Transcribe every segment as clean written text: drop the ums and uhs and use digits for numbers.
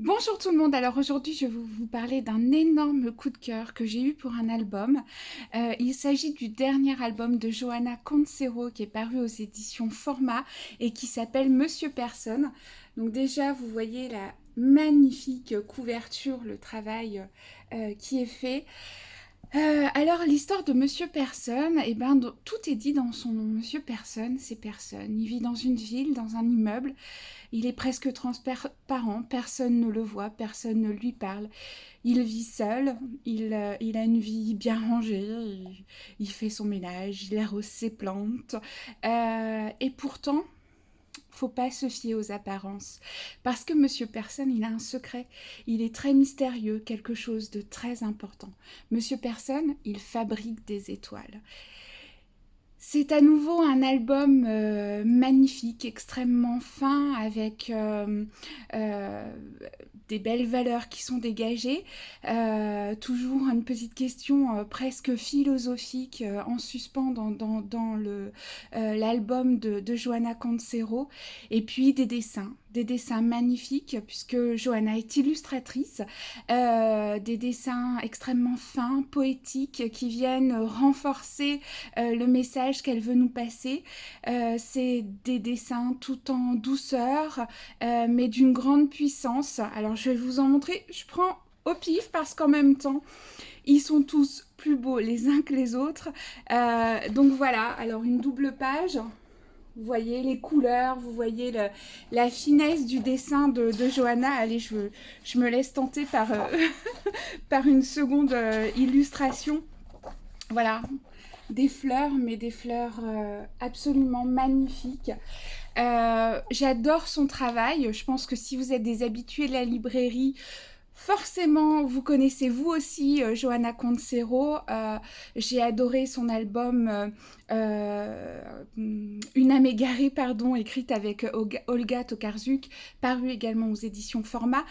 Bonjour tout le monde, alors aujourd'hui je vais vous parler d'un énorme coup de cœur que j'ai eu pour un album. Il s'agit du dernier album de Johanna Canseiro qui est paru aux éditions Format et qui s'appelle Monsieur Personne. Donc déjà vous voyez la magnifique couverture, le travail qui est fait. Alors l'histoire de Monsieur Personne, eh ben, tout est dit dans son nom. Monsieur Personne, c'est personne. Il vit dans une ville, dans un immeuble. Il est presque transparent, personne ne le voit, personne ne lui parle. Il vit seul, il a une vie bien rangée, il fait son ménage, il arrose ses plantes. Et pourtant, faut pas se fier aux apparences. Parce que Monsieur Personne, il a un secret. Il est très mystérieux, quelque chose de très important. Monsieur Personne, il fabrique des étoiles. C'est à nouveau un album magnifique, extrêmement fin, avec euh, des belles valeurs qui sont dégagées. Toujours une petite question presque philosophique en suspens dans l'album de Johanna Canseiro. Et puis des dessins magnifiques, puisque Johanna est illustratrice. Des dessins extrêmement fins, poétiques, qui viennent renforcer le message qu'elle veut nous passer. C'est des dessins tout en douceur, mais d'une grande puissance. Alors je vais vous en montrer, je prends au pif parce qu'en même temps, ils sont tous plus beaux les uns que les autres. Donc voilà, alors une double page. Vous voyez les couleurs, vous voyez la finesse du dessin de Johanna. Allez, je me laisse tenter par une seconde illustration. Voilà, des fleurs, mais des fleurs absolument magnifiques. J'adore son travail. Je pense que si vous êtes des habitués de la librairie, forcément, vous connaissez vous aussi Johanna Canseiro. J'ai adoré son album Une âme égarée, pardon, écrite avec Olga Tokarczuk, paru également aux éditions Format.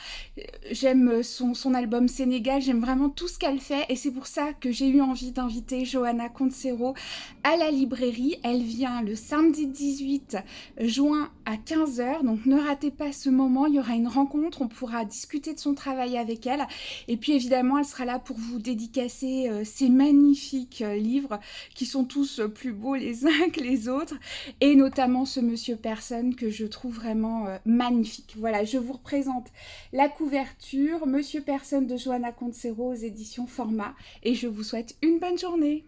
J'aime son album Sénégal, j'aime vraiment tout ce qu'elle fait et c'est pour ça que j'ai eu envie d'inviter Johanna Canseiro à la librairie. Elle vient le samedi 18 juin à 15h, donc ne ratez pas ce moment, il y aura une rencontre, on pourra discuter de son travail avec elle et puis évidemment elle sera là pour vous dédicacer ces magnifiques livres qui sont tous plus beaux les uns que les autres et notamment ce Monsieur Personne que je trouve vraiment magnifique. Voilà, je vous représente la couverture, Monsieur Personne de Johanna Canseiro aux éditions Format et je vous souhaite une bonne journée.